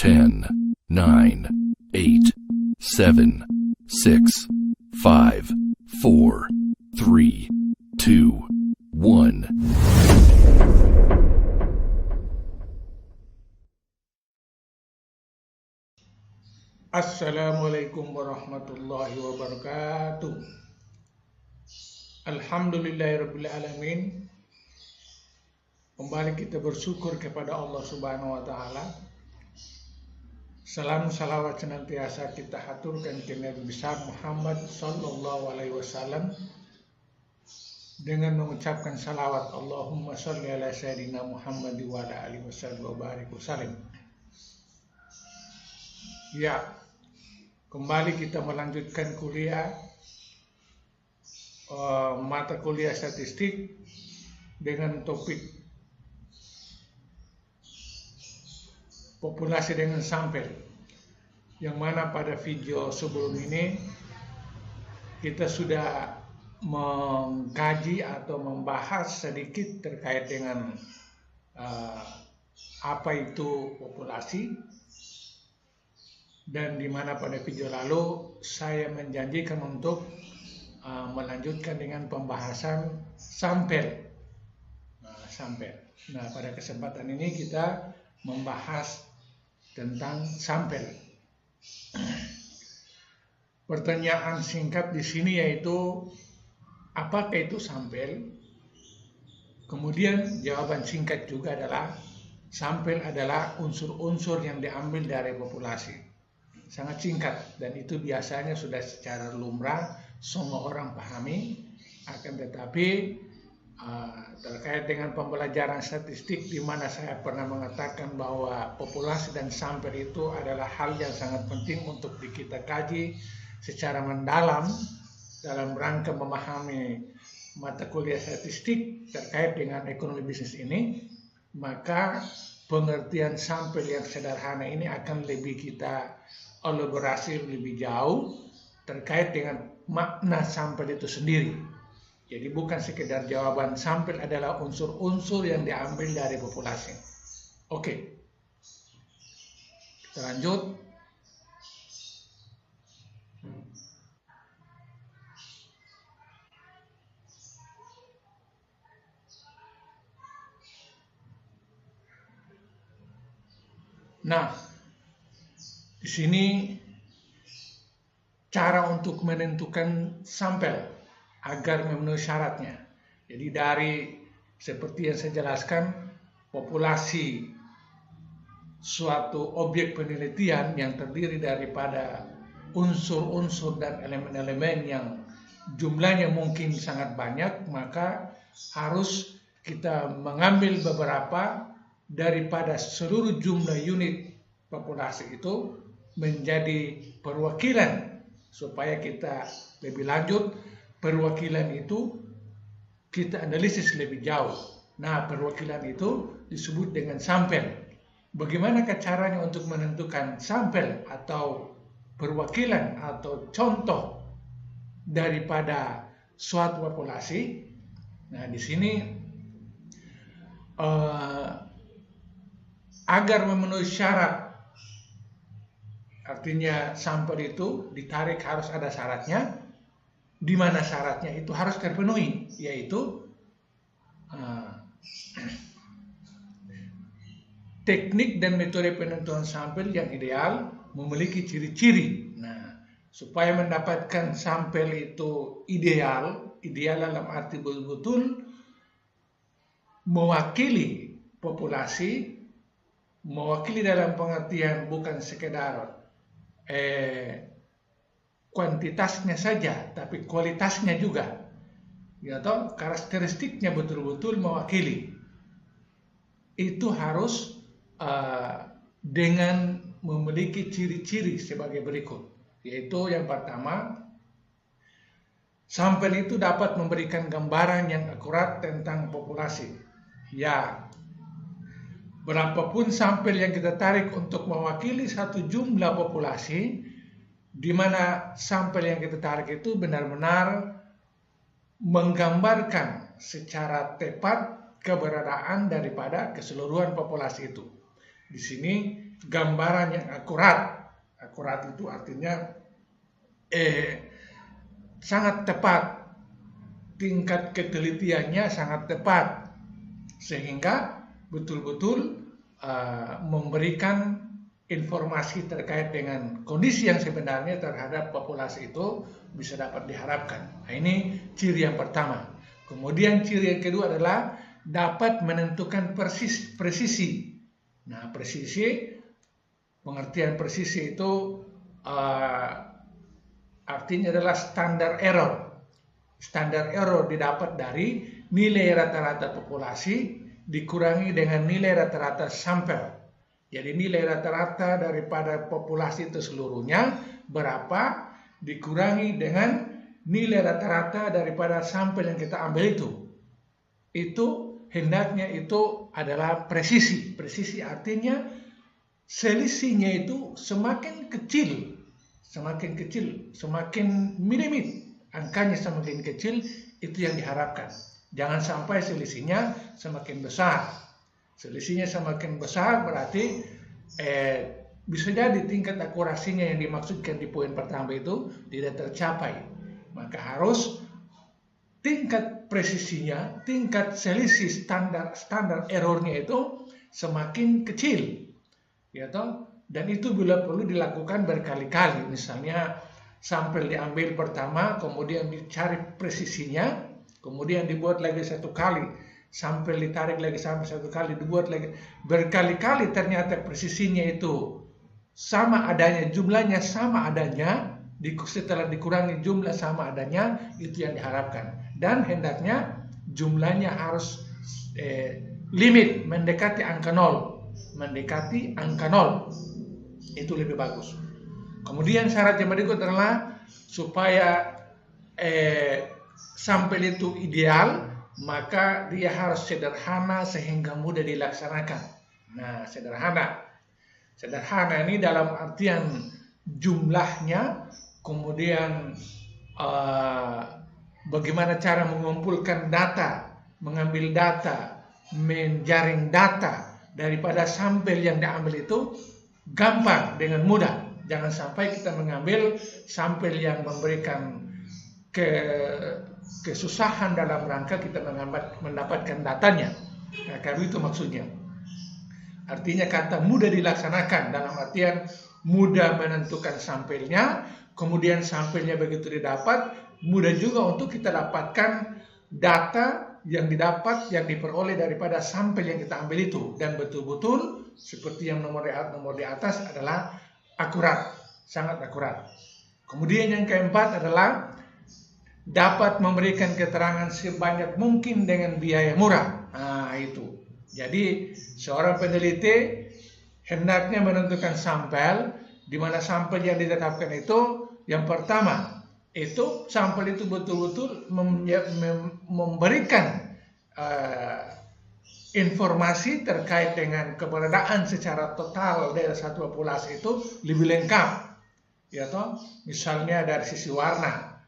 10, 9, 8, 7, 6, 5, 4, 3, 2, 1. Assalamualaikum warahmatullahi wabarakatuh. Alhamdulillahirrabbilalamin. Kembali kita bersyukur kepada Allah Subhanahu wa Ta'ala. Salam salawat senantiasa kita haturkan ke Nabi besar Muhammad sallallahu alaihi wasallam dengan mengucapkan salawat Allahumma sholli ala sayyidina Muhammad wa ala alihi wa barik wasallam. Ya, kembali kita melanjutkan kuliah mata kuliah statistik dengan topik populasi dengan sampel, yang mana pada video sebelum ini kita sudah mengkaji atau membahas sedikit terkait dengan apa itu populasi. Dan di mana pada video lalu saya menjanjikan untuk melanjutkan dengan pembahasan sampel. Nah, pada kesempatan ini kita membahas tentang sampel. Pertanyaan singkat di sini yaitu apakah itu sampel? Kemudian jawaban singkat juga adalah sampel adalah unsur-unsur yang diambil dari populasi. Sangat singkat, dan itu biasanya sudah secara lumrah semua orang pahami. Akan tetapi terkait dengan pembelajaran statistik, di mana saya pernah mengatakan bahwa populasi dan sampel itu adalah hal yang sangat penting untuk kita kaji secara mendalam dalam rangka memahami mata kuliah statistik terkait dengan ekonomi bisnis ini, maka pengertian sampel yang sederhana ini akan lebih kita elaborasi lebih jauh terkait dengan makna sampel itu sendiri. Jadi bukan sekedar jawaban sampel adalah unsur-unsur yang diambil dari populasi. Oke, kita lanjut. Nah, di sini cara untuk menentukan sampel agar memenuhi syaratnya. Jadi dari seperti yang saya jelaskan, populasi suatu objek penelitian yang terdiri daripada unsur-unsur dan elemen-elemen yang jumlahnya mungkin sangat banyak, maka harus kita mengambil beberapa daripada seluruh jumlah unit populasi itu menjadi perwakilan, supaya kita lebih lanjut perwakilan itu kita analisis lebih jauh. Nah, perwakilan itu disebut dengan sampel. Bagaimanakah caranya untuk menentukan sampel atau perwakilan atau contoh daripada suatu populasi? Nah, di sini agar memenuhi syarat, artinya sampel itu ditarik harus ada syaratnya, di mana syaratnya itu harus terpenuhi, yaitu teknik dan metode penentuan sampel yang ideal memiliki ciri-ciri. Nah, supaya mendapatkan sampel itu ideal dalam arti betul-betul mewakili populasi, mewakili dalam pengertian bukan sekedar kuantitasnya saja, tapi kualitasnya juga, atau karakteristiknya betul-betul mewakili. Itu harus dengan memiliki ciri-ciri sebagai berikut, yaitu yang pertama, sampel itu dapat memberikan gambaran yang akurat tentang populasi. Ya, berapapun sampel yang kita tarik untuk mewakili satu jumlah populasi, di mana sampel yang kita tarik itu benar-benar menggambarkan secara tepat keberadaan daripada keseluruhan populasi itu. Di sini gambaran yang akurat. Akurat itu artinya sangat tepat, tingkat ketelitiannya sangat tepat, sehingga betul-betul memberikan informasi terkait dengan kondisi yang sebenarnya terhadap populasi itu bisa dapat diharapkan. Nah, ini ciri yang pertama. Kemudian ciri yang kedua adalah dapat menentukan presisi. Nah, presisi, pengertian presisi itu artinya adalah standar error. Standar error didapat dari nilai rata-rata populasi dikurangi dengan nilai rata-rata sampel. Jadi nilai rata-rata daripada populasi itu seluruhnya berapa dikurangi dengan nilai rata-rata daripada sampel yang kita ambil itu. Itu hendaknya itu adalah presisi. Presisi artinya selisihnya itu semakin kecil, semakin milimit. Angkanya semakin kecil, itu yang diharapkan. Jangan sampai selisihnya semakin besar. Selisihnya semakin besar berarti bisa jadi tingkat akurasinya yang dimaksudkan di poin pertama itu tidak tercapai. Maka harus tingkat presisinya, tingkat selisih standar errornya itu semakin kecil, ya toh? Dan itu bila perlu dilakukan berkali-kali. Misalnya sampel diambil pertama, kemudian dicari presisinya, kemudian dibuat lagi satu kali. Sampel ditarik lagi sampai satu kali, dibuat lagi berkali-kali, ternyata presisinya itu sama adanya, jumlahnya sama adanya, setelah dikurangi jumlah sama adanya, itu yang diharapkan. Dan hendaknya jumlahnya harus limit, mendekati angka 0, itu lebih bagus. Kemudian syarat yang berikut adalah supaya sampel itu ideal, maka dia harus sederhana sehingga mudah dilaksanakan. Nah, sederhana ini dalam artian jumlahnya, kemudian bagaimana cara mengumpulkan data, mengambil data, menjaring data daripada sampel yang diambil itu gampang, dengan mudah. Jangan sampai kita mengambil sampel yang memberikan kesusahan dalam rangka kita mendapatkan datanya. Nah, kalau itu maksudnya. Artinya kata mudah dilaksanakan dalam artian mudah menentukan sampelnya, kemudian sampelnya begitu didapat, mudah juga untuk kita dapatkan data yang diperoleh daripada sampel yang kita ambil itu, dan betul-betul seperti yang nomor di atas adalah akurat, sangat akurat. Kemudian yang keempat adalah dapat memberikan keterangan sebanyak mungkin dengan biaya murah. Nah, itu. Jadi seorang peneliti hendaknya menentukan sampel, di mana sampel yang ditetapkan itu yang pertama itu sampel itu betul-betul memberikan informasi terkait dengan keberadaan secara total dari satu populasi itu lebih lengkap, ya toh. Misalnya dari sisi warna.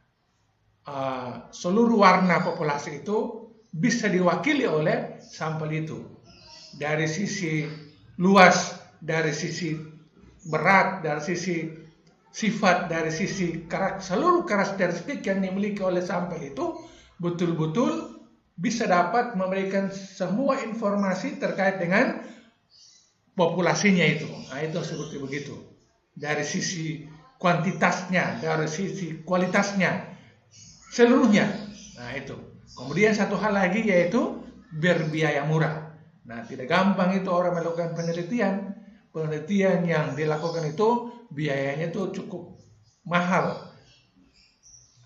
Seluruh warna populasi itu bisa diwakili oleh sampel itu. Dari sisi luas, dari sisi berat, dari sisi sifat, dari sisi seluruh karakteristik yang dimiliki oleh sampel itu betul-betul bisa dapat memberikan semua informasi terkait dengan populasinya itu. Nah, itu seperti begitu. Dari sisi kuantitasnya, dari sisi kualitasnya, seluruhnya. Nah, itu. Kemudian satu hal lagi yaitu berbiaya murah. Nah, tidak gampang itu orang melakukan penelitian. Penelitian yang dilakukan itu biayanya itu cukup mahal.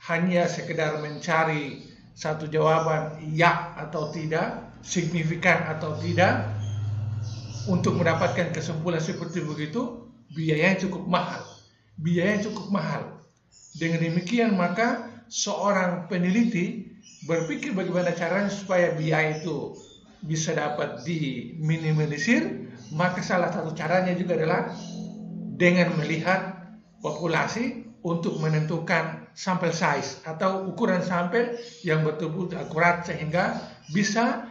Hanya sekedar mencari satu jawaban ya atau tidak, signifikan atau tidak, untuk mendapatkan kesimpulan seperti begitu, biayanya cukup mahal. Dengan demikian maka seorang peneliti berpikir bagaimana caranya supaya biaya itu bisa dapat diminimalisir. Maka salah satu caranya juga adalah dengan melihat populasi untuk menentukan sampel size atau ukuran sampel yang betul-betul akurat sehingga bisa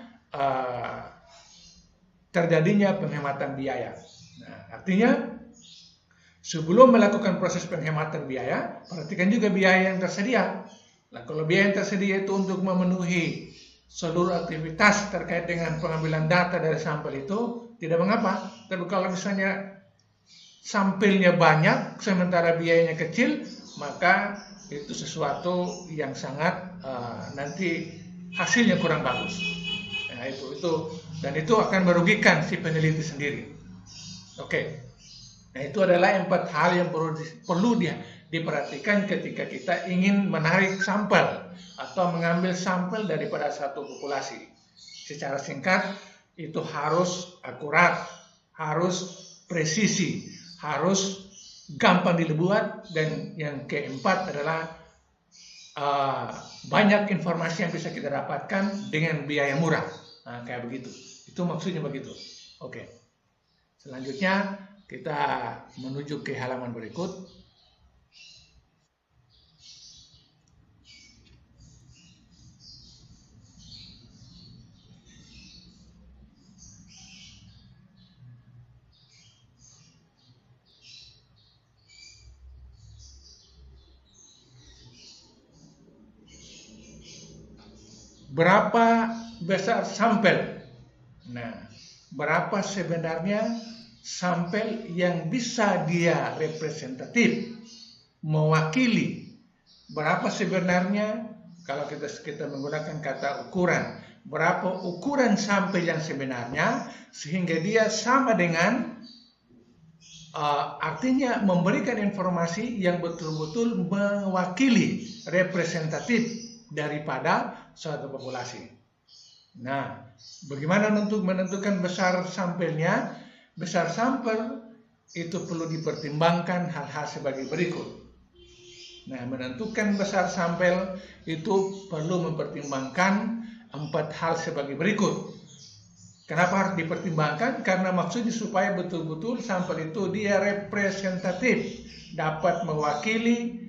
terjadinya penghematan biaya. Nah, artinya sebelum melakukan proses penghematan biaya, perhatikan juga biaya yang tersedia. Nah, kalau biaya yang tersedia itu untuk memenuhi seluruh aktivitas terkait dengan pengambilan data dari sampel itu, tidak mengapa. Tapi kalau misalnya sampelnya banyak, sementara biayanya kecil, maka itu sesuatu yang sangat nanti hasilnya kurang bagus. Nah, dan itu akan merugikan si peneliti sendiri. Oke. Nah, itu adalah 4 hal yang perlu diperhatikan ketika kita ingin menarik sampel atau mengambil sampel daripada satu populasi. Secara singkat, itu harus akurat, harus presisi, harus gampang dibuat, dan yang keempat adalah banyak informasi yang bisa kita dapatkan dengan biaya murah. Nah, kayak begitu. Itu maksudnya begitu. Oke. Selanjutnya kita menuju ke halaman berikut. Berapa besar sampel? Nah, berapa sebenarnya sampel yang bisa dia representatif, mewakili? Berapa sebenarnya, kalau kita menggunakan kata ukuran, berapa ukuran sampel yang sebenarnya sehingga dia sama dengan artinya memberikan informasi yang betul-betul mewakili, representatif daripada suatu populasi. Nah, bagaimana untuk menentukan besar sampelnya? Besar sampel itu perlu dipertimbangkan hal-hal sebagai berikut. Nah, menentukan besar sampel itu perlu mempertimbangkan 4 hal sebagai berikut. Kenapa harus dipertimbangkan? Karena maksudnya supaya betul-betul sampel itu dia representatif, dapat mewakili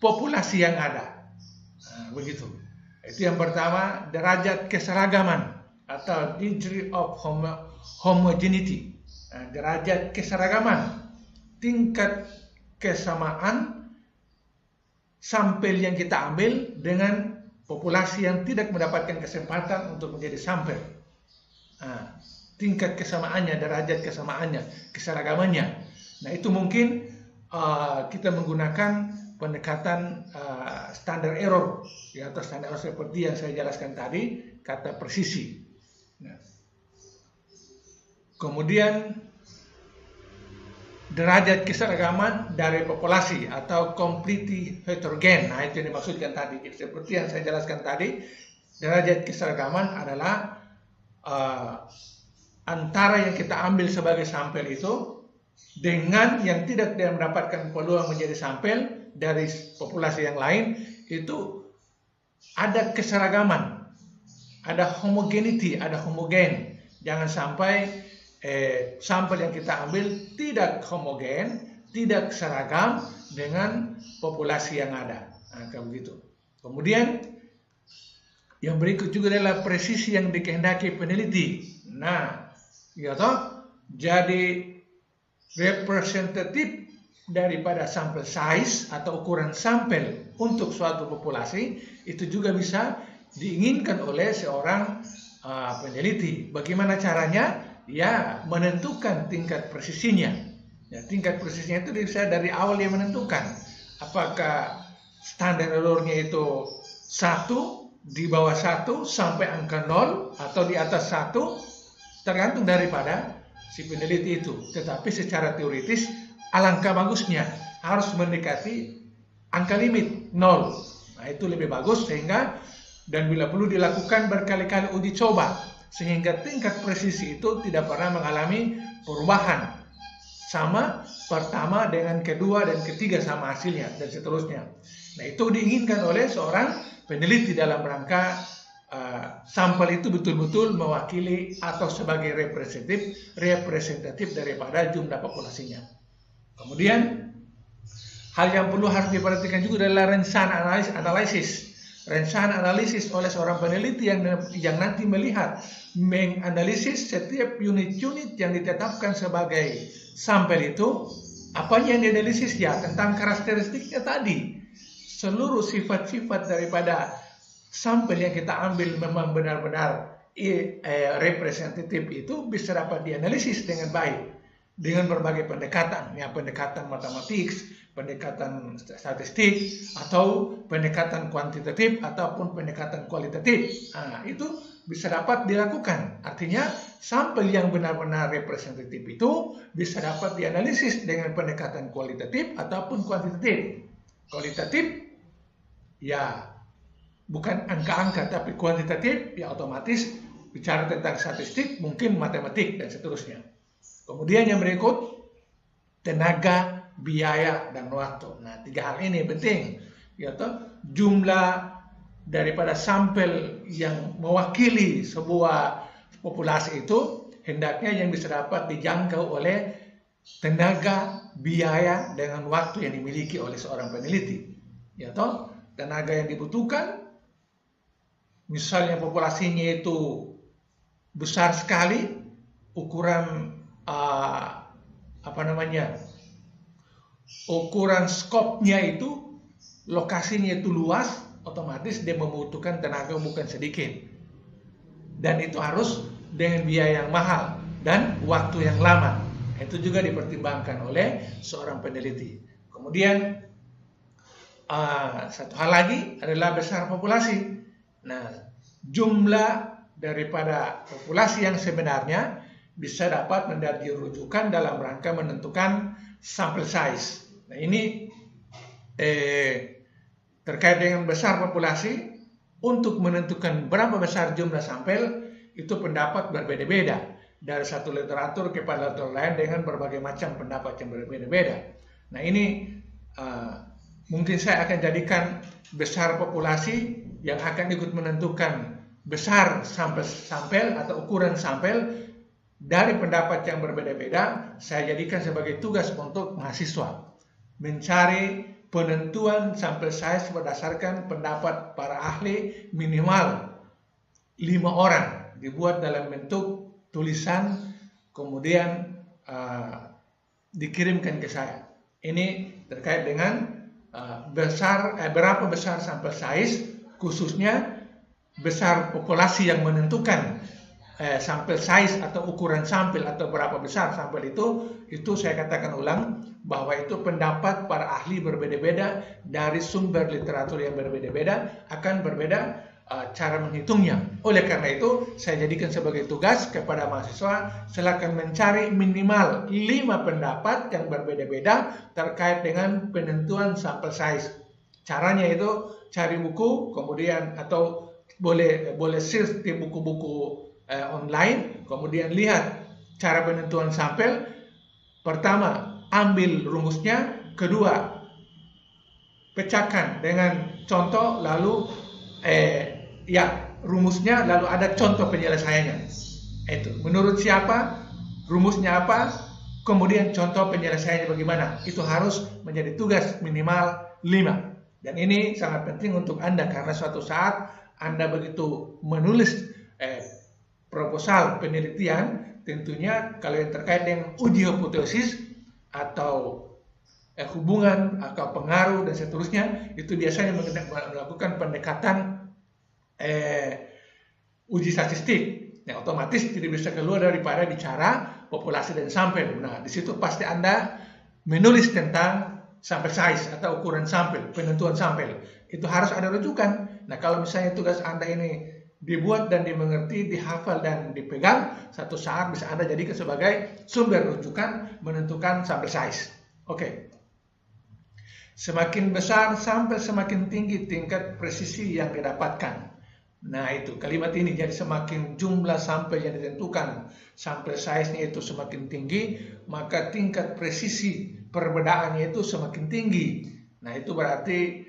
populasi yang ada. Nah, begitu. Itu yang pertama, derajat keseragaman atau degree of homogeneity. Nah, derajat keseragaman, tingkat kesamaan sampel yang kita ambil dengan populasi yang tidak mendapatkan kesempatan untuk menjadi sampel. Nah, tingkat kesamaannya, derajat kesamaannya, keseragamannya. Nah, itu mungkin kita menggunakan pendekatan standar error, ya, atau standar error seperti yang saya jelaskan tadi, kata presisi. Nah, kemudian derajat keseragaman dari populasi atau completely heterogen. Nah, itu yang dimaksudkan tadi. Jadi, seperti yang saya jelaskan tadi, derajat keseragaman adalah antara yang kita ambil sebagai sampel itu dengan yang tidak mendapatkan peluang menjadi sampel dari populasi yang lain, itu ada keseragaman, ada homogeneity, ada homogen. Jangan sampai sampel yang kita ambil tidak homogen, tidak seragam dengan populasi yang ada. Nah, kayak begitu. Kemudian yang berikut juga adalah presisi yang dikehendaki peneliti. Nah, ya toh, jadi representatif daripada sampel size atau ukuran sampel untuk suatu populasi itu juga bisa diinginkan oleh seorang peneliti. Bagaimana caranya? Ya, menentukan tingkat presisinya. Ya, tingkat presisinya itu bisa dari awal dia menentukan apakah standar errornya itu 1, di bawah 1 sampai angka 0, atau di atas 1, tergantung daripada si peneliti itu. Tetapi secara teoritis alangkah bagusnya harus mendekati angka limit 0. Nah, itu lebih bagus, sehingga dan bila perlu dilakukan berkali-kali uji coba sehingga tingkat presisi itu tidak pernah mengalami perubahan. Sama pertama dengan kedua dan ketiga sama hasilnya dan seterusnya. Nah, itu diinginkan oleh seorang peneliti dalam rangka sampel itu betul-betul mewakili atau sebagai representatif daripada jumlah populasinya. Kemudian hal yang perlu harus diperhatikan juga adalah rencana analisis. rencana analisis oleh seorang peneliti yang nanti melihat, menganalisis setiap unit-unit yang ditetapkan sebagai sampel itu, apanya yang dianalisis? Ya, tentang karakteristiknya tadi. Seluruh sifat-sifat daripada sampel yang kita ambil memang benar-benar representatif itu bisa dapat dianalisis dengan baik dengan berbagai pendekatan, ya, pendekatan matematik, pendekatan statistik, atau pendekatan kuantitatif ataupun pendekatan kualitatif. Nah, itu bisa dapat dilakukan. Artinya sampel yang benar-benar representatif itu bisa dapat dianalisis dengan pendekatan kualitatif ataupun kuantitatif. Kualitatif ya bukan angka-angka, tapi kuantitatif ya otomatis bicara tentang statistik, mungkin matematik dan seterusnya. Kemudian yang berikut, tenaga, biaya, dan waktu. Nah, 3 hal ini penting, yaitu jumlah daripada sampel yang mewakili sebuah populasi itu hendaknya yang bisa dapat dijangkau oleh tenaga, biaya, dengan waktu yang dimiliki oleh seorang peneliti. Yaitu tenaga yang dibutuhkan, misalnya populasinya itu besar sekali, ukuran ukuran skopnya itu, lokasinya itu luas, otomatis dia membutuhkan tenaga bukan sedikit, dan itu harus dengan biaya yang mahal dan waktu yang lama. Itu juga dipertimbangkan oleh seorang peneliti. Kemudian satu hal lagi adalah besar populasi. Nah, jumlah daripada populasi yang sebenarnya bisa dapat menjadi rujukan dalam rangka menentukan sample size. Nah, ini terkait dengan besar populasi, untuk menentukan berapa besar jumlah sampel itu pendapat berbeda-beda dari satu literatur kepada literatur lain dengan berbagai macam pendapat yang berbeda-beda. Nah, ini mungkin saya akan jadikan besar populasi yang akan ikut menentukan besar sampel atau ukuran sampel dari pendapat yang berbeda-beda, saya jadikan sebagai tugas untuk mahasiswa mencari penentuan sampel size berdasarkan pendapat para ahli minimal 5 orang, dibuat dalam bentuk tulisan, kemudian dikirimkan ke saya. Ini terkait dengan berapa besar sampel size, khususnya besar populasi yang menentukan sampel size atau ukuran sampel atau berapa besar sampel itu saya katakan ulang bahwa itu pendapat para ahli berbeda-beda dari sumber literatur yang berbeda-beda, akan berbeda cara menghitungnya. Oleh karena itu saya jadikan sebagai tugas kepada mahasiswa, silakan mencari minimal 5 pendapat yang berbeda-beda terkait dengan penentuan sampel size. Caranya itu cari buku, kemudian atau boleh search di buku-buku online, kemudian lihat cara penentuan sampel. Pertama, ambil rumusnya. Kedua, pecahkan dengan contoh, lalu rumusnya, lalu ada contoh penyelesaiannya. Itu menurut siapa, rumusnya apa, kemudian contoh penyelesaiannya bagaimana. Itu harus menjadi tugas minimal 5. Dan ini sangat penting untuk Anda, karena suatu saat Anda begitu menulis proposal penelitian, tentunya kalau yang terkait dengan uji hipotesis atau hubungan atau pengaruh dan seterusnya, itu biasanya melakukan pendekatan uji statistik. Yang otomatis tidak bisa keluar daripada bicara populasi dan sampel. Nah, di situ pasti Anda menulis tentang sampel size atau ukuran sampel, penentuan sampel. Itu harus ada rujukan. Nah, kalau misalnya tugas Anda ini dibuat dan dimengerti, dihafal dan dipegang, satu saat bisa Anda jadikan sebagai sumber rujukan menentukan sampel size. Oke. Semakin besar sampel, semakin tinggi tingkat presisi yang didapatkan. Nah, itu kalimat ini, jadi semakin jumlah sampel yang ditentukan, sampel size-nya itu semakin tinggi, maka tingkat presisi perbedaannya itu semakin tinggi. Nah, itu berarti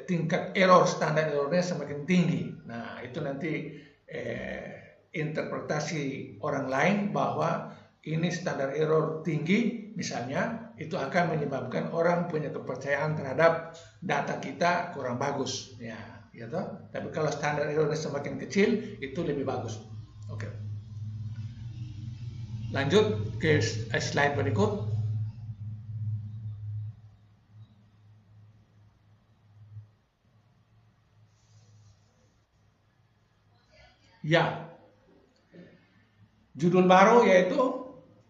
tingkat error, standar errornya semakin tinggi. Nah, itu nanti interpretasi orang lain bahwa ini standar error tinggi, misalnya, itu akan menyebabkan orang punya kepercayaan terhadap data kita kurang bagus. Ya, ya toh. Tapi kalau standar errornya semakin kecil itu lebih bagus. Oke. Lanjut ke slide berikut. Ya, judul baru yaitu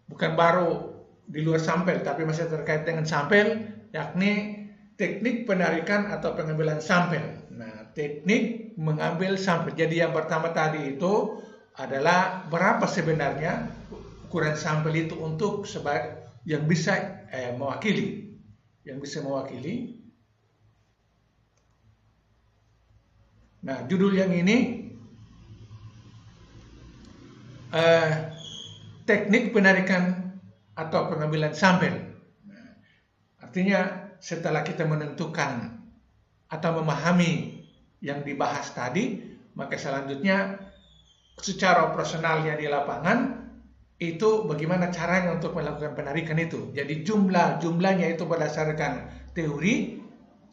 bukan baru di luar sampel, tapi masih terkait dengan sampel, yakni teknik penarikan atau pengambilan sampel. Nah, teknik mengambil sampel. Jadi yang pertama tadi itu adalah berapa sebenarnya ukuran sampel itu untuk yang bisa mewakili, Nah, judul yang ini teknik penarikan atau pengambilan sampel. Nah, artinya setelah kita menentukan atau memahami yang dibahas tadi, maka selanjutnya secara operasionalnya di lapangan itu bagaimana caranya untuk melakukan penarikan itu. Jadi jumlahnya itu berdasarkan teori,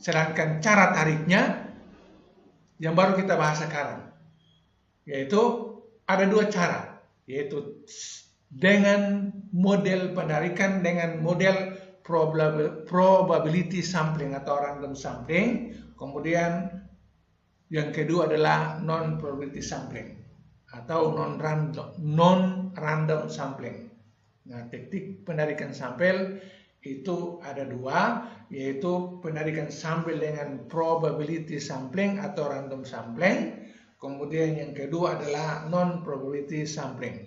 sedangkan cara tariknya yang baru kita bahas sekarang, yaitu ada dua cara, yaitu dengan model penarikan dengan model probability sampling atau random sampling. Kemudian yang kedua adalah non probability sampling atau non random sampling. Nah, teknik penarikan sampel itu ada dua, yaitu penarikan sampel dengan probability sampling atau random sampling. Kemudian yang kedua adalah non probability sampling,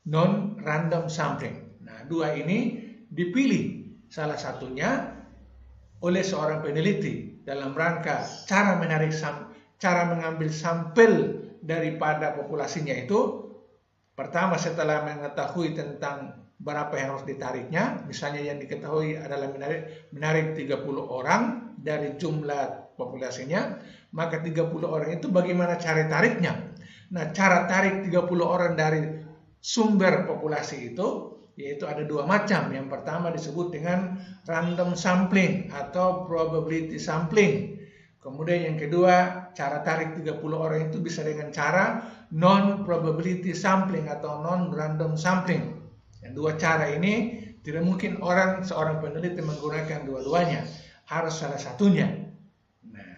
non random sampling. Nah, dua ini dipilih salah satunya oleh seorang peneliti dalam rangka cara mengambil sampel daripada populasinya itu. Pertama, setelah mengetahui tentang berapa yang harus ditariknya, misalnya yang diketahui adalah menarik 30 orang dari jumlah populasinya, maka 30 orang itu bagaimana cara tariknya. Nah, cara tarik 30 orang dari sumber populasi itu yaitu ada dua macam. Yang pertama disebut dengan random sampling atau probability sampling. Kemudian yang kedua, cara tarik 30 orang itu bisa dengan cara non probability sampling atau non random sampling. Yang dua cara ini tidak mungkin seorang peneliti menggunakan dua-duanya, harus salah satunya. Nah,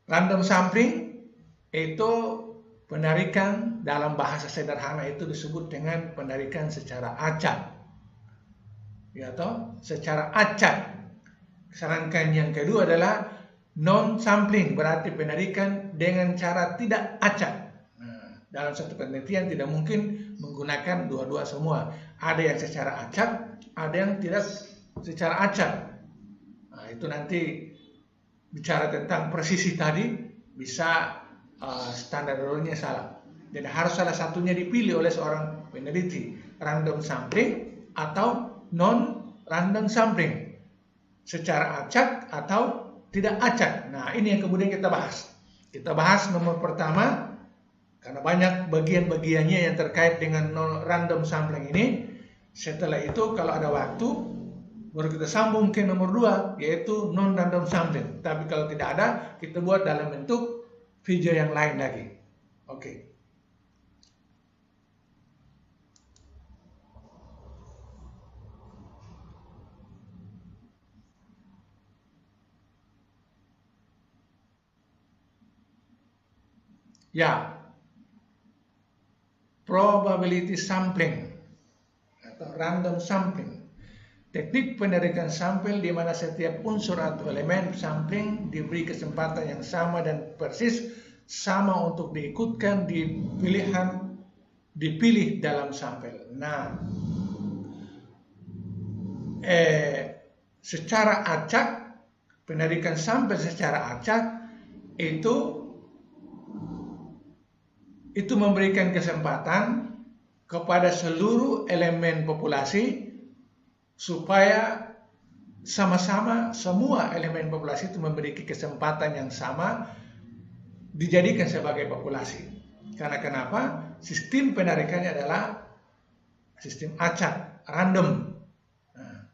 random sampling itu penarikan dalam bahasa sederhana itu disebut dengan penarikan secara acak, ya toh, secara acak. Sedangkan yang kedua adalah non sampling, berarti penarikan dengan cara tidak acak. Nah, dalam satu penelitian tidak mungkin menggunakan dua-dua semua. Ada yang secara acak, ada yang tidak secara acak. Nah, itu nanti bicara tentang presisi tadi bisa standar errornya salah. Jadi harus salah satunya dipilih oleh seorang peneliti, random sampling atau non random sampling, secara acak atau tidak acak. Nah, ini yang kemudian kita bahas. Kita bahas nomor pertama, karena banyak bagian-bagiannya yang terkait dengan non random sampling ini. Setelah itu kalau ada waktu baru kita sambung ke nomor 2, yaitu non random sampling. Tapi kalau tidak ada, kita buat dalam bentuk video yang lain lagi. Oke. Ya, probability sampling atau random sampling. Teknik penarikan sampel di mana setiap unsur atau elemen sampling diberi kesempatan yang sama dan persis sama untuk diikutkan dipilih dalam sampel. Nah, secara acak, penarikan sampel secara acak itu memberikan kesempatan kepada seluruh elemen populasi supaya sama-sama semua elemen populasi itu memiliki kesempatan yang sama dijadikan sebagai populasi. Karena kenapa? Sistem penarikannya adalah sistem acak, random. Nah,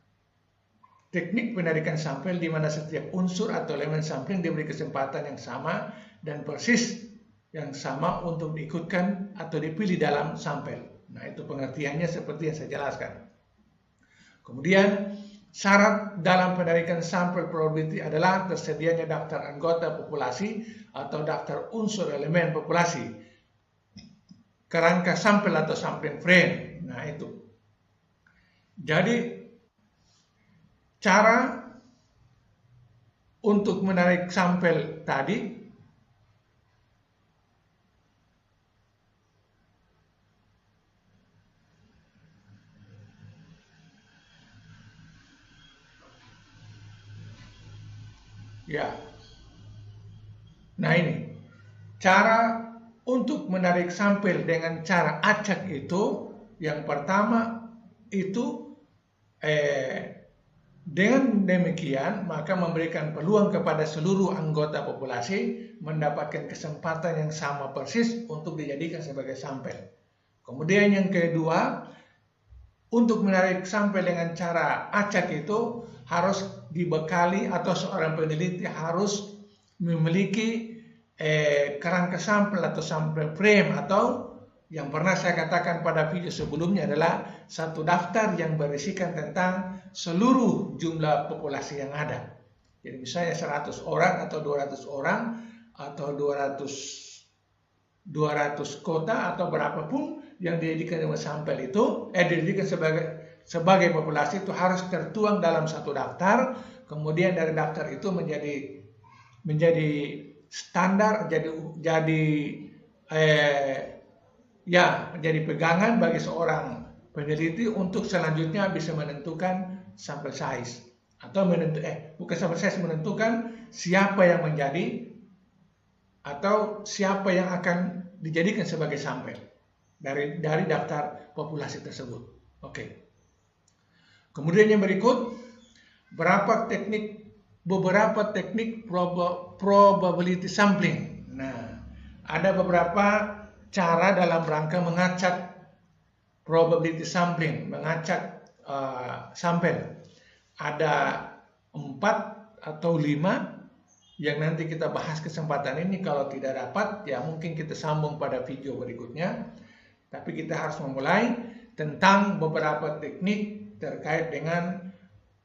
teknik penarikan sampel di mana setiap unsur atau elemen sampling diberi kesempatan yang sama dan persis yang sama untuk diikutkan atau dipilih dalam sampel. Nah, itu pengertiannya seperti yang saya jelaskan. Kemudian, syarat dalam penarikan sampel probability adalah tersedianya daftar anggota populasi atau daftar unsur elemen populasi, kerangka sampel atau sampling frame. Nah, itu. Jadi, cara untuk menarik sampel tadi ya. Nah, ini cara untuk menarik sampel dengan cara acak itu, yang pertama itu dengan demikian maka memberikan peluang kepada seluruh anggota populasi mendapatkan kesempatan yang sama persis untuk dijadikan sebagai sampel. Kemudian yang kedua, untuk menarik sampel dengan cara acak itu harus dibekali atau seorang peneliti harus memiliki kerangka sampel atau sampel frame, atau yang pernah saya katakan pada video sebelumnya adalah satu daftar yang berisikan tentang seluruh jumlah populasi yang ada. Jadi misalnya 100 orang atau 200 orang atau 200 kota atau berapapun yang dijadikan dengan sampel itu, dijadikan sebagai populasi itu harus tertuang dalam satu daftar. Kemudian dari daftar itu menjadi standar, menjadi pegangan bagi seorang peneliti untuk selanjutnya bisa menentukan sampel size atau menentukan siapa yang menjadi atau siapa yang akan dijadikan sebagai sampel dari daftar populasi tersebut. Oke. Kemudian yang berikut, beberapa teknik probability sampling. Nah, ada beberapa cara dalam rangka mengacak probability sampling, mengacak sampel. Ada 4 atau 5 yang nanti kita bahas kesempatan ini. Kalau tidak dapat, ya mungkin kita sambung pada video berikutnya. Tapi kita harus memulai tentang beberapa teknik terkait dengan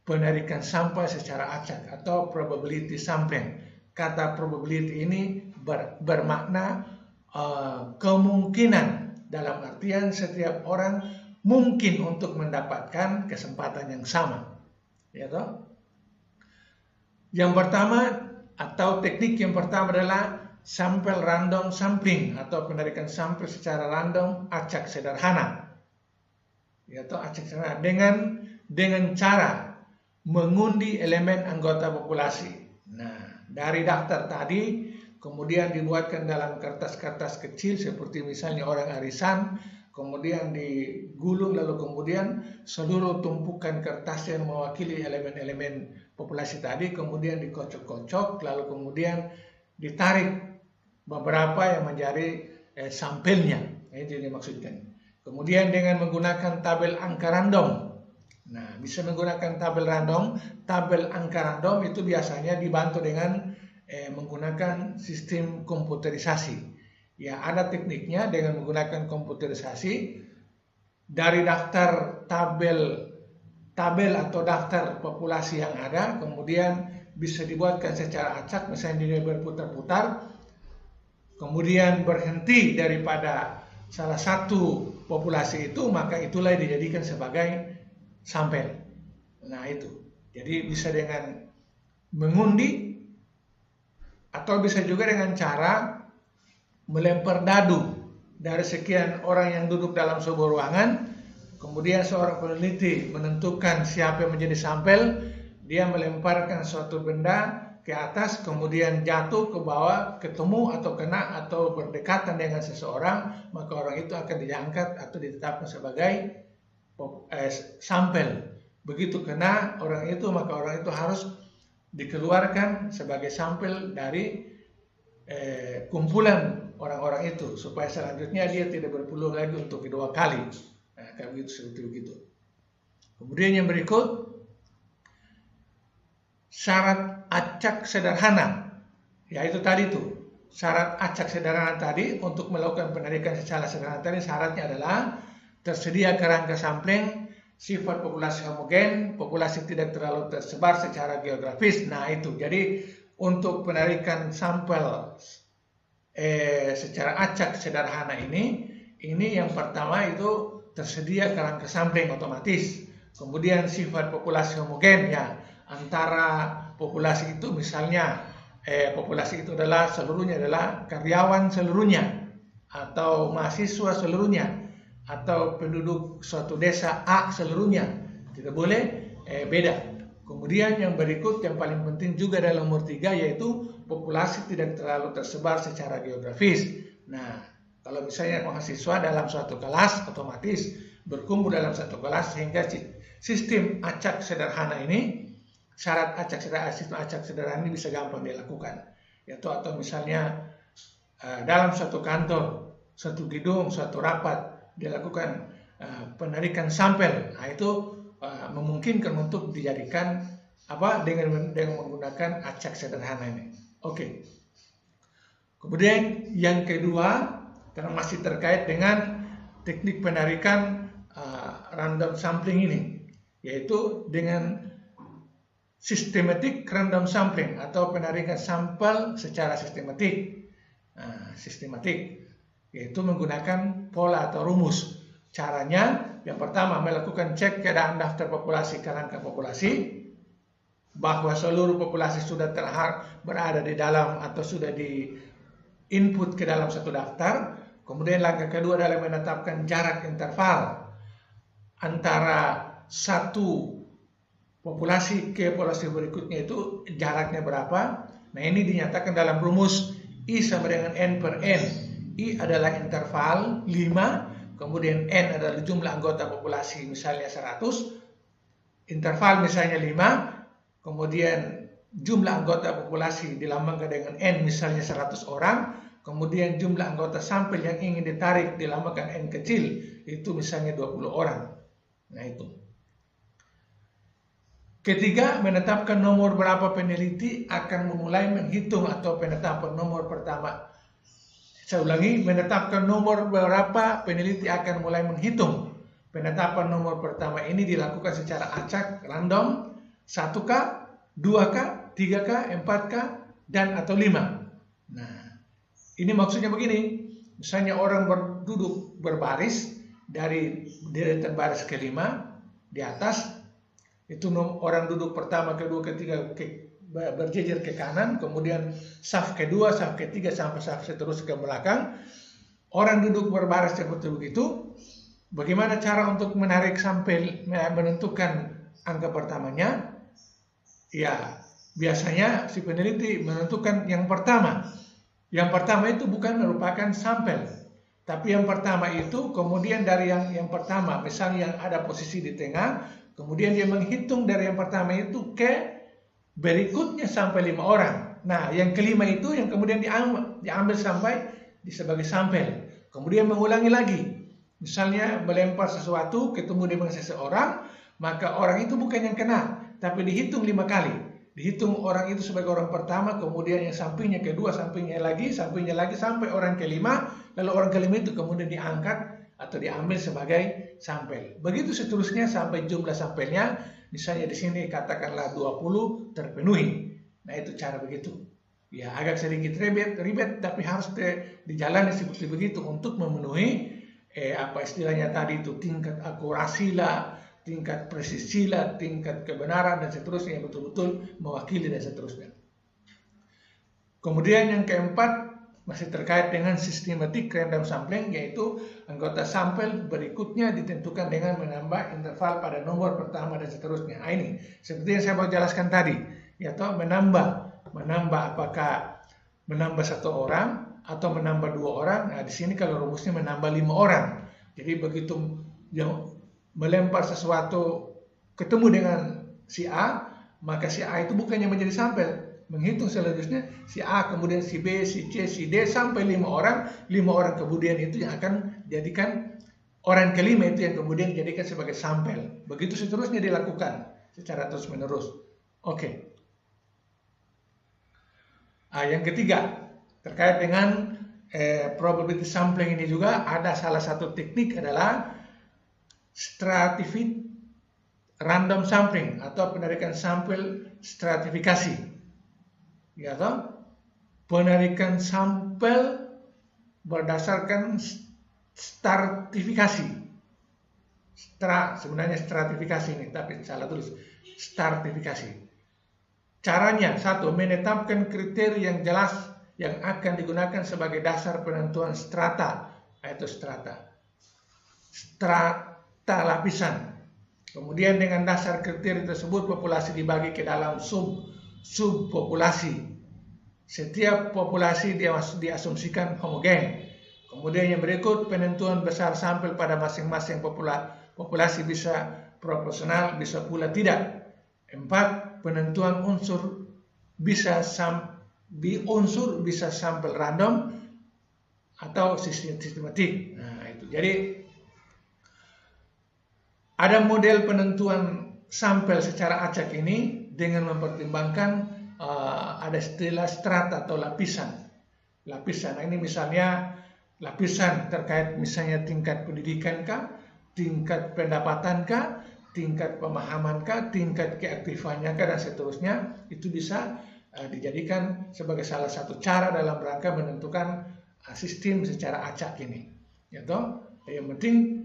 penarikan sampel secara acak atau probability sampling. Kata probability ini bermakna kemungkinan, dalam artian setiap orang mungkin untuk mendapatkan kesempatan yang sama, ya toh? Yang pertama atau teknik yang pertama adalah sampel random sampling atau penarikan sampel secara random acak sederhana, ya toh, acak sederhana dengan cara mengundi elemen anggota populasi. Nah, dari daftar tadi kemudian dibuatkan dalam kertas-kertas kecil seperti misalnya orang arisan, kemudian digulung, lalu kemudian seluruh tumpukan kertas yang mewakili elemen-elemen populasi tadi kemudian dikocok-kocok, lalu kemudian ditarik beberapa yang menjadi sampelnya. Itu yang dimaksudkan. Kemudian dengan menggunakan tabel angka random. Nah, bisa menggunakan tabel random. Tabel angka random itu biasanya dibantu dengan menggunakan sistem komputerisasi. Ya, ada tekniknya dengan menggunakan komputerisasi dari daftar tabel atau daftar populasi yang ada, kemudian bisa dibuatkan secara acak, misalnya dia berputar-putar, kemudian berhenti daripada salah satu populasi itu, maka itulah dijadikan sebagai sampel. Nah, itu. Jadi bisa dengan mengundi atau bisa juga dengan cara melempar dadu dari sekian orang yang duduk dalam sebuah ruangan, kemudian seorang peneliti menentukan siapa yang menjadi sampel, dia melemparkan suatu benda ke atas, kemudian jatuh ke bawah, ketemu atau kena atau berdekatan dengan seseorang, maka orang itu akan diangkat atau ditetapkan sebagai sampel. Begitu kena orang itu, maka orang itu harus dikeluarkan sebagai sampel dari kumpulan orang-orang itu, supaya selanjutnya dia tidak berpeluang lagi untuk kedua kali. Nah, seperti begitu. Kemudian yang berikut, syarat acak sederhana. Ya itu tadi tuh. Syarat acak sederhana tadi untuk melakukan penarikan secara sederhana tadi syaratnya adalah tersedia kerangka sampling, sifat populasi homogen, populasi tidak terlalu tersebar secara geografis. Nah itu, jadi untuk penarikan sampel secara acak sederhana ini yang pertama itu tersedia kerangka sampling otomatis. Kemudian sifat populasi homogen ya antara populasi itu misalnya populasi itu adalah seluruhnya adalah karyawan seluruhnya atau mahasiswa seluruhnya atau penduduk suatu desa A seluruhnya, tidak boleh beda. Kemudian yang berikut yang paling penting juga dalam nomor 3 yaitu populasi tidak terlalu tersebar secara geografis. Nah, kalau misalnya mahasiswa dalam suatu kelas otomatis berkumpul dalam satu kelas sehingga sistem acak sederhana ini, syarat sistem acak sederhana ini bisa gampang dilakukan. Yaitu atau misalnya dalam suatu kantor, suatu gedung, suatu rapat dilakukan penarikan sampel. Nah, itu memungkinkan untuk dijadikan dengan menggunakan acak sederhana ini. Oke. Kemudian yang kedua, karena masih terkait dengan teknik penarikan random sampling ini, yaitu dengan systematic random sampling atau penarikan sampel secara sistematik. Sistematik yaitu menggunakan pola atau rumus. Caranya yang pertama melakukan cek keadaan daftar populasi kerangka populasi, bahwa seluruh populasi sudah berada di dalam atau sudah di input ke dalam satu daftar. Kemudian langkah kedua adalah menetapkan jarak interval antara satu populasi ke populasi berikutnya itu jaraknya berapa. Nah ini dinyatakan dalam rumus I sama dengan N per N. I adalah interval 5, kemudian N adalah jumlah anggota populasi misalnya 100, interval misalnya 5, kemudian jumlah anggota populasi dilambangkan dengan N misalnya 100 orang, kemudian jumlah anggota sampel yang ingin ditarik dilambangkan N kecil itu misalnya 20 orang. Nah itu. Ketiga, menetapkan nomor berapa peneliti akan memulai menghitung atau penetapan nomor pertama. Saya ulangi, menetapkan nomor berapa peneliti akan mulai menghitung. Penetapan nomor pertama ini dilakukan secara acak, random, 1K, 2K, 3K, 4K, dan atau 5. Nah, ini maksudnya begini. Misalnya orang duduk berbaris dari deretan baris kelima di atas, itu orang duduk pertama, kedua, ketiga berjejer ke kanan, kemudian saf kedua, saf ketiga sampai saf seterusnya ke belakang. Orang duduk berbaris seperti begitu. Bagaimana cara untuk menarik sampel, menentukan angka pertamanya? Ya, biasanya si peneliti menentukan yang pertama. Yang pertama itu bukan merupakan sampel, tapi yang pertama itu kemudian dari yang pertama, misalnya yang ada posisi di tengah, kemudian dia menghitung dari yang pertama itu ke berikutnya sampai 5 orang. Nah, yang kelima itu yang kemudian diambil sampai sebagai sampel. Kemudian mengulangi lagi. Misalnya melempar sesuatu, ketemu dengan seseorang, maka orang itu bukan yang kena, tapi dihitung 5 kali. Dihitung orang itu sebagai orang pertama, kemudian yang sampingnya kedua, sampingnya lagi, sampai orang kelima, lalu orang kelima itu kemudian diangkat atau diambil sebagai sampel. Begitu seterusnya sampai jumlah sampelnya, misalnya di sini katakanlah 20 terpenuhi. Nah itu cara begitu. Ya agak sedikit ribet, tapi harus dijalani seperti begitu untuk memenuhi apa istilahnya tadi itu tingkat akurasi lah, tingkat presisi lah, tingkat kebenaran dan seterusnya yang betul-betul mewakili dan seterusnya. Kemudian yang keempat masih terkait dengan sistematik random sampling, yaitu anggota sampel berikutnya ditentukan dengan menambah interval pada nomor pertama dan seterusnya. Nah, ini seperti yang saya mau jelaskan tadi, yaitu menambah apakah menambah 1 orang atau menambah 2 orang. Nah, di sini kalau rumusnya menambah 5 orang. Jadi begitu yang melempar sesuatu ketemu dengan si A, maka si A itu bukannya menjadi sampel, menghitung selanjutnya si A, kemudian si B, si C, si D sampai 5 orang. 5 orang kemudian itu yang akan jadikan orang kelima itu yang kemudian dijadikan sebagai sampel. Begitu seterusnya dilakukan secara terus menerus. Oke. Yang ketiga, terkait dengan probability sampling ini juga ada salah satu teknik adalah stratified random sampling atau penarikan sampel stratifikasi. Ya toh? Penarikan sampel berdasarkan stratifikasi. Sebenarnya stratifikasi ini, tapi salah tulis. Stratifikasi. Caranya, satu, menetapkan kriteria yang jelas yang akan digunakan sebagai dasar penentuan strata, yaitu strata lapisan. Kemudian dengan dasar kriteria tersebut populasi dibagi ke dalam subpopulasi. Setiap populasi diasumsikan homogen. Kemudian yang berikut, penentuan besar sampel pada masing-masing populasi bisa proporsional, bisa pula tidak. 4. Penentuan unsur bisa sampel random atau sistematik. Nah, itu. Jadi ada model penentuan sampel secara acak ini dengan mempertimbangkan ada istilah strata atau lapisan. Lapisan ini misalnya lapisan terkait misalnya tingkat pendidikan kah, tingkat pendapatan kah, tingkat pemahaman kah, tingkat keaktifannya kah, dan seterusnya. Itu bisa dijadikan sebagai salah satu cara dalam rangka menentukan sistem secara acak ini. Ya toh? Yang penting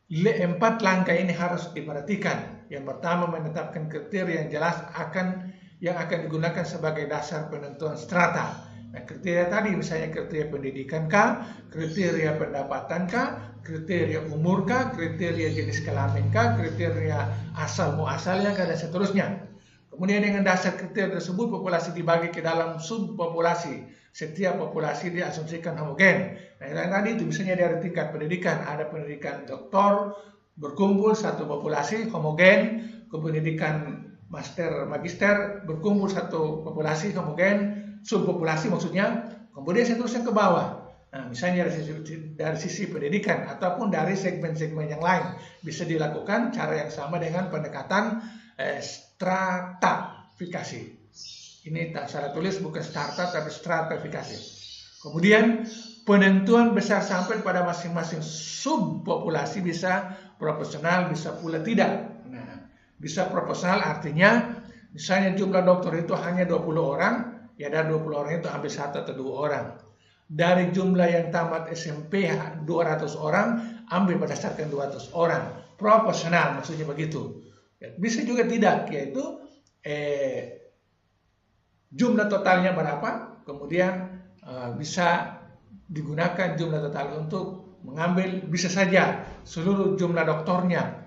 4 langkah ini harus diperhatikan. Yang pertama, menetapkan kriteria yang jelas yang akan digunakan sebagai dasar penentuan strata. Nah, kriteria tadi misalnya kriteria pendidikan kah, kriteria pendapatan kah, kriteria umur kah, kriteria jenis kelamin kah, kriteria asal muasalnya kah, dan seterusnya. Kemudian dengan dasar kriteria tersebut populasi dibagi ke dalam subpopulasi. Setiap populasi diasumsikan homogen. Nah, yang tadi itu misalnya dari tingkat pendidikan, ada pendidikan doktor berkumpul satu populasi homogen, ke pendidikan master magister berkumpul satu populasi homogen, subpopulasi maksudnya. Kemudian seterusnya ke bawah. Nah, misalnya dari sisi pendidikan ataupun dari segmen-segmen yang lain bisa dilakukan cara yang sama dengan pendekatan stratifikasi. Ini tak salah tulis, bukan starta tapi stratifikasi. Kemudian penentuan besar sampel pada masing-masing subpopulasi bisa proporsional, bisa pula tidak. Nah, bisa proporsional artinya misalnya jumlah dokter itu hanya 20 orang, ya dari 20 orang itu ambil 1 atau 2 orang. Dari jumlah yang tamat SMP 200 orang, ambil berdasarkan 200 orang. Proporsional maksudnya begitu. Bisa juga tidak, yaitu jumlah totalnya berapa, kemudian bisa digunakan jumlah total untuk mengambil, bisa saja seluruh jumlah dokternya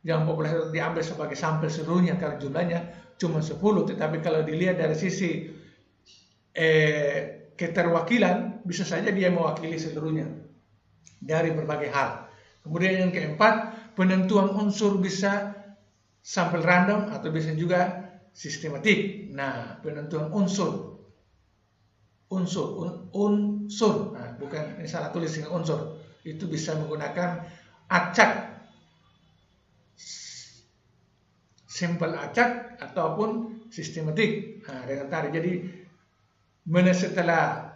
yang populasi diambil sebagai sampel seluruhnya kalau jumlahnya cuma 10, tetapi kalau dilihat dari sisi keterwakilan bisa saja dia mewakili seluruhnya dari berbagai hal. Kemudian yang keempat, penentuan unsur bisa sampel random atau bisa juga sistematik. Nah, penentuan unsur. Nah, bukan ini salah tulis ini unsur. Itu bisa menggunakan acak, sampel acak ataupun sistematik. Nah, dengan tadi jadi setelah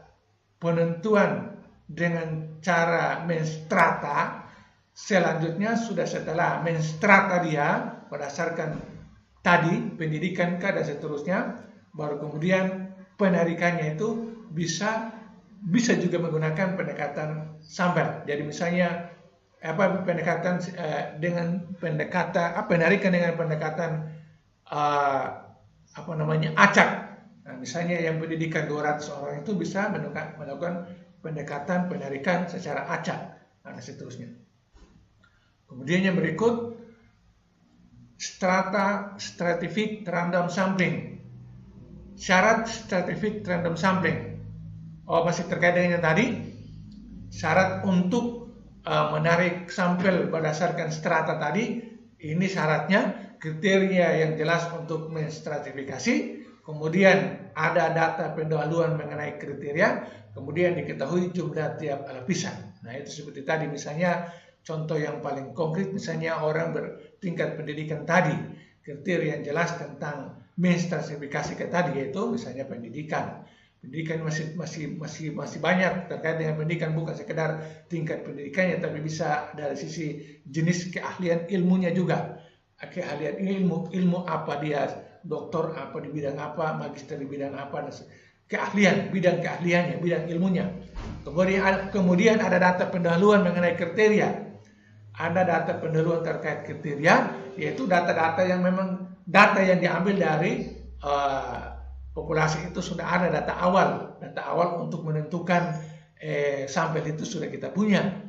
penentuan dengan cara menstrata, selanjutnya sudah setelah menstrata dia berdasarkan tadi pendidikan kah dan seterusnya, baru kemudian penarikannya itu bisa juga menggunakan pendekatan sampel. Jadi misalnya pendekatan dengan pendekatan penarikan dengan pendekatan acak. Nah, misalnya yang pendidikan 200 orang itu bisa melakukan pendekatan penarikan secara acak dan seterusnya. Kemudian yang berikut, stratified random sampling. Syarat stratified random sampling. Masih terkait dengan yang tadi. Syarat untuk menarik sampel berdasarkan strata tadi, ini syaratnya kriteria yang jelas untuk menstratifikasi, kemudian ada data pendahuluan mengenai kriteria, kemudian diketahui jumlah tiap lapisan. Nah, itu seperti tadi misalnya contoh yang paling konkret, misalnya orang bertingkat pendidikan tadi, kriteria yang jelas tentang menstratifikasi tadi yaitu misalnya pendidikan. Pendidikan masih banyak terkait dengan pendidikan, bukan sekedar tingkat pendidikannya, tapi bisa dari sisi jenis keahlian ilmunya juga. Keahlian ilmu apa dia, doktor apa di bidang apa, magister di bidang apa, keahlian, bidang keahliannya, bidang ilmunya. Kemudian ada data pendahuluan mengenai kriteria. Ada data pendahuluan terkait kriteria, yaitu data-data yang memang data yang diambil dari populasi itu sudah ada data awal untuk menentukan sampel itu sudah kita punya.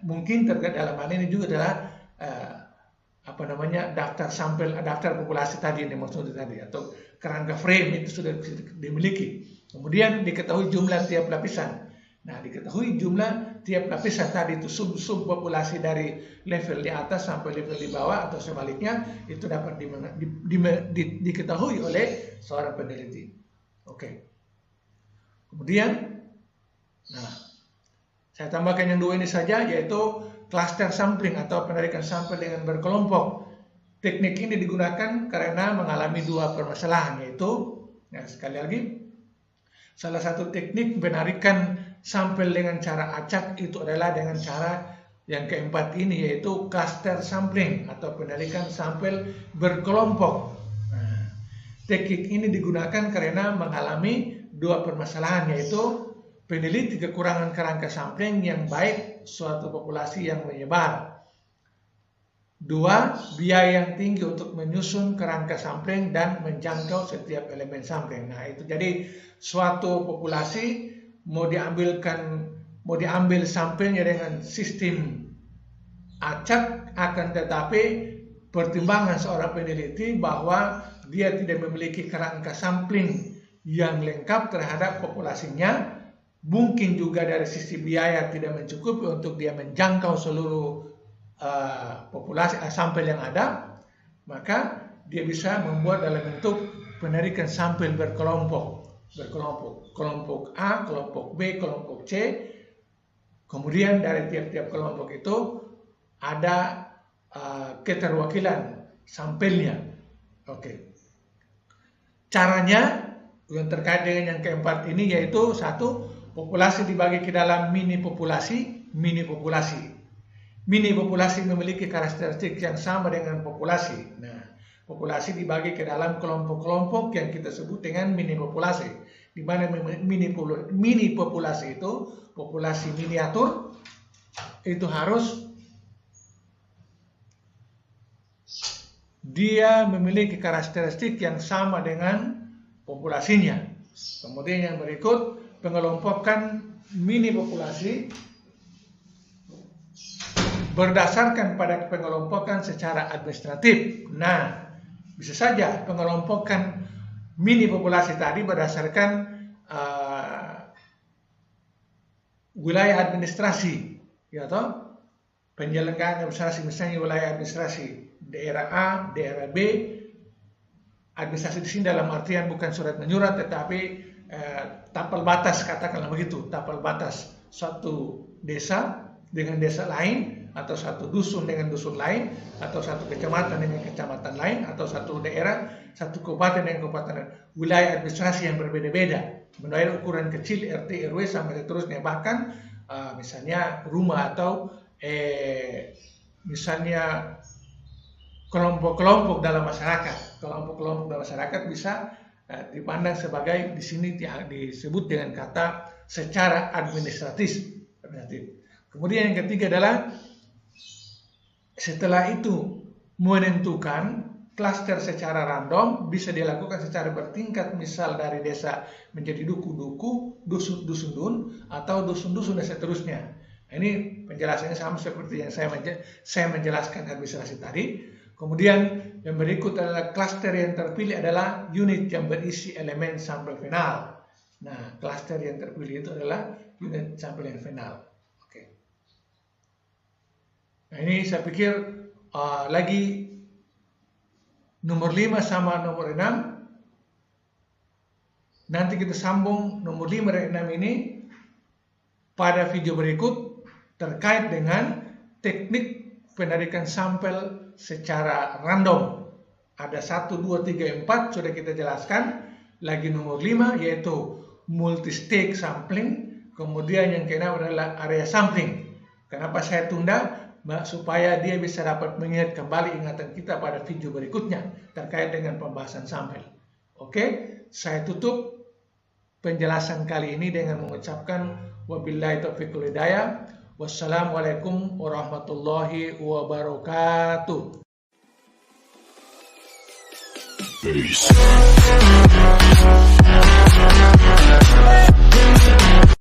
Mungkin terkait dalam hal ini juga adalah daftar sampel, daftar populasi tadi yang dimaksud tadi, atau kerangka frame itu sudah dimiliki. Kemudian diketahui jumlah tiap lapisan. Nah, diketahui jumlah tiap lapisan tadi itu sub populasi dari level di atas sampai level di bawah atau sebaliknya, itu dapat diketahui oleh seorang peneliti. Oke. Kemudian, saya tambahkan yang dua ini saja, yaitu cluster sampling atau penarikan sampel dengan berkelompok. Teknik ini digunakan karena mengalami dua permasalahan, yaitu, sekali lagi, salah satu teknik penarikan sampel dengan cara acak itu adalah dengan cara yang keempat ini, yaitu cluster sampling atau penarikan sampel berkelompok. Teknik ini digunakan karena mengalami dua permasalahan, yaitu peneliti kekurangan kerangka sampling yang baik suatu populasi yang menyebar. Dua, biaya yang tinggi untuk menyusun kerangka sampling dan menjangkau setiap elemen sampling. Nah, itu jadi suatu populasi mau diambil sampelnya dengan sistem acak, akan tetapi pertimbangan seorang peneliti bahwa dia tidak memiliki kerangka sampling yang lengkap terhadap populasinya, mungkin juga dari sisi biaya tidak mencukupi untuk dia menjangkau seluruh populasi sampel yang ada, maka dia bisa membuat dalam bentuk penarikan sampel berkelompok, kelompok A, kelompok B, kelompok C. Kemudian dari tiap-tiap kelompok itu ada keterwakilan sampelnya. Oke. Caranya yang terkait dengan yang keempat ini, yaitu satu, populasi dibagi ke dalam mini populasi. Mini populasi memiliki karakteristik yang sama dengan populasi. Nah, populasi dibagi ke dalam kelompok-kelompok yang kita sebut dengan mini populasi. Di mana mini populasi itu, populasi miniatur, itu harus dia memiliki karakteristik yang sama dengan populasinya. Kemudian yang berikut, pengelompokan mini populasi berdasarkan pada pengelompokan secara administratif. Nah, bisa saja pengelompokan mini populasi tadi berdasarkan wilayah administrasi, ya toh? Penyelenggaraan administrasi, misalnya wilayah administrasi daerah A, daerah B. Administrasi di sini dalam artian bukan surat menyurat, tetapi tapal batas, katakanlah begitu, tapal batas suatu desa dengan desa lain, atau satu dusun dengan dusun lain, atau satu kecamatan dengan kecamatan lain, atau satu daerah, satu kabupaten dengan kabupaten lain. Wilayah administrasi yang berbeda-beda, mulai ukuran kecil RT RW sampai seterusnya, bahkan misalnya rumah atau misalnya kelompok-kelompok dalam masyarakat. Kelompok-kelompok dalam masyarakat bisa dipandang sebagai, di sini disebut dengan kata secara administratif. Kemudian yang ketiga adalah setelah itu menentukan klaster secara random, bisa dilakukan secara bertingkat, misal dari desa menjadi duku-duku, dusun-dusun, atau dusun-dusun dan seterusnya. Nah, ini penjelasannya sama seperti yang saya menjelaskan administrasi tadi. Kemudian yang berikut adalah klaster yang terpilih adalah unit yang berisi elemen sampel final. Nah, klaster yang terpilih itu adalah unit sampel yang final. Oke. Nah, ini saya pikir lagi nomor 5 sama nomor 6. Nanti kita sambung nomor 5 dan 6 ini pada video berikut terkait dengan teknik penarikan sampel secara random. Ada 1, 2, 3, 4 sudah kita jelaskan. Lagi nomor 5 yaitu multi-stage sampling, kemudian yang keenam adalah area sampling. Kenapa saya tunda? Supaya dia bisa dapat mengingat kembali ingatan kita pada video berikutnya terkait dengan pembahasan sampel. Oke, saya tutup penjelasan kali ini dengan mengucapkan wabillahi taufiq wal hidayah. Wassalamualaikum warahmatullahi wabarakatuh. Peace.